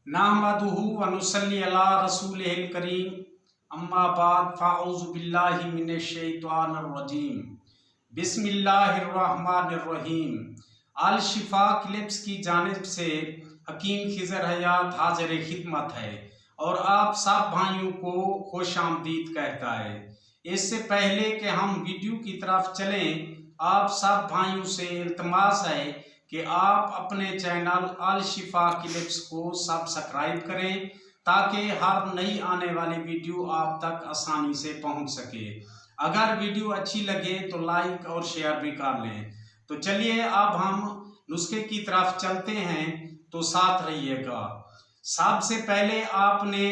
नहमदुहु व नुसल्ली अला रसूलिहिल करीम अम्मा बाद फ़अऊज़ु बिल्लाहि मिनश शैतानिर रजीम बिस्मिल्लाहिर्रहमानिर्रहीम। अल-शिफा क्लिप्स की जानिब से हकीम खिज़र हयात हाज़िर खिदमत है और आप सब भाइयों को खुश आमदीद कहता है। इससे पहले कि हम वीडियो की तरफ चलें, आप सब भाइयों से इल्तमास है कि आप अपने चैनल अल-शिफा क्लिप्स को सब्सक्राइब करें ताकि हर नई आने वाली वीडियो आप तक आसानी से पहुंच सके। अगर वीडियो अच्छी लगे तो लाइक और शेयर भी कर लें। तो चलिए अब हम नुस्खे की तरफ चलते हैं, तो साथ रहिएगा। सबसे पहले आपने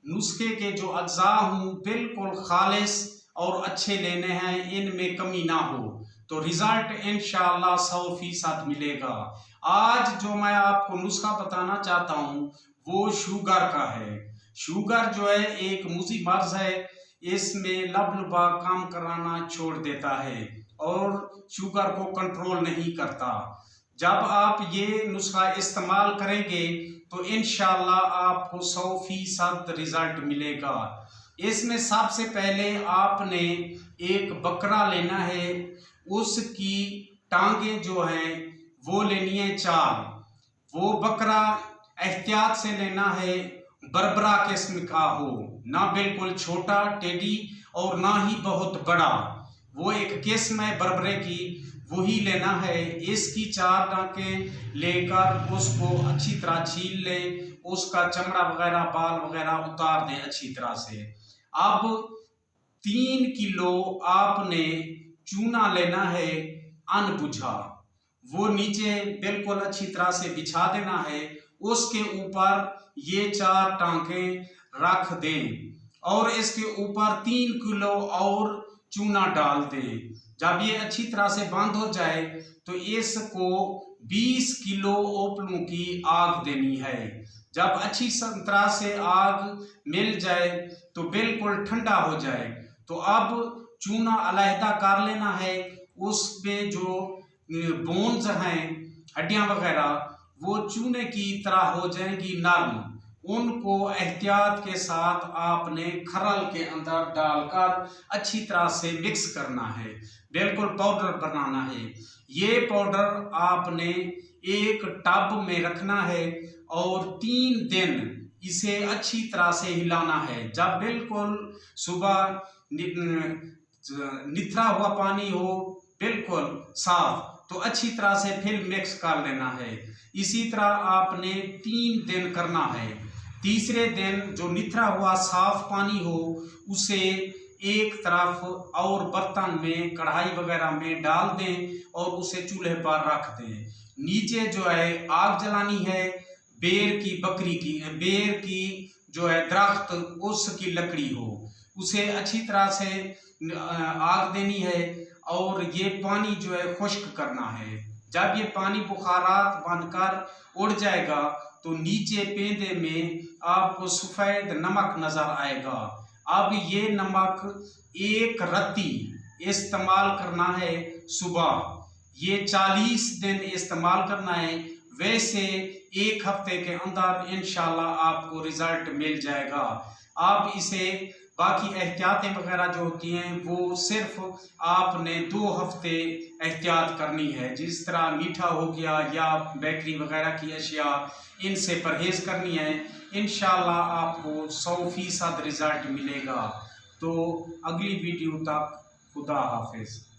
नुस्खे के जो अज्जा हों बिल्कुल खालिस और अच्छे लेने हैं, इनमें कमी ना हो, तो रिजल्ट इंशाअल्लाह 100% मिलेगा। आज जो मैं आपको नुस्खा बताना चाहता हूँ वो शुगर का है। शुगर जो है एक मुज़ी मर्ज है, इसमें लबलबा काम कराना छोड़ देता है और शुगर को कंट्रोल नहीं करता। जब आप ये नुस्खा इस्तेमाल करेंगे तो इंशाअल्लाह आपको 100% रिजल्ट मिलेगा। इसमें सबसे पहले आपने एक बकरा लेना है, उसकी टांगे जो हैं वो लेनी है 4। वो बकरा एहतियात से लेना है, बरबरा किस्म का हो, ना बिल्कुल छोटा टेढ़ी और ना ही बहुत बड़ा। वो एक किस्म है बरबरे की, वही लेना है। इसकी 4 टांकें लेकर उसको अच्छी तरह छील लें, उसका चमड़ा वगैरह बाल वगैरह उतार दें अच्छी तरह से। अब 3 किलो आपने चूना लेना है अनबुझा, वो नीचे बिल्कुल अच्छी तरह से बिछा देना है। उसके ऊपर ये 4 टांकें रख दें और इसके ऊपर 3 किलो और चूना डाल दें। जब ये अच्छी तरह से बंद हो जाए तो इसको 20 किलो ओपलों की आग देनी है। जब अच्छी तरह से आग मिल जाए तो बिल्कुल ठंडा हो जाए तो अब चूना अलहदा कर लेना है। उसमें जो बोन्स हैं, हड्डियां वगैरह, वो चूने की तरह हो जाएंगी नरम। उनको एहतियात के साथ आपने खरल के अंदर डालकर अच्छी तरह से मिक्स करना है, बिल्कुल पाउडर बनाना है। ये पाउडर आपने एक टब में रखना है और 3 दिन इसे अच्छी तरह से हिलाना है। जब बिल्कुल सुबह निथरा हुआ पानी हो बिल्कुल साफ, तो अच्छी तरह से फिर मिक्स कर लेना है। इसी तरह आपने 3 दिन करना है। तीसरे दिन जो निथरा हुआ साफ पानी हो उसे एक तरफ और बर्तन में कढ़ाई वगैरह में डाल दें और उसे चूल्हे पर रख दें। नीचे जो है आग जलानी है, बेर की जो है दरख्त उसकी लकड़ी हो, उसे अच्छी तरह से आग देनी है और ये पानी जो है खुश्क करना है। जब ये पानी बुखारात बनकर उड़ जाएगा तो नीचे पेंदे में आपको सफ़ेद नमक नज़र आएगा। अब ये नमक 1 रत्ती इस्तेमाल करना है सुबह। ये 40 दिन इस्तेमाल करना है। वैसे 1 हफ्ते के अंदर इंशाल्लाह आपको रिजल्ट मिल जाएगा। आप इसे बाकी एहतियातें वगैरह जो होती हैं वो सिर्फ आपने 2 हफ्ते एहतियात करनी है। जिस तरह मीठा हो गया या बेकरी वगैरह की अशिया, इनसे परहेज़ करनी है। इंशाल्लाह आपको 100% रिज़ल्ट मिलेगा। तो अगली वीडियो तक खुदा हाफिज़।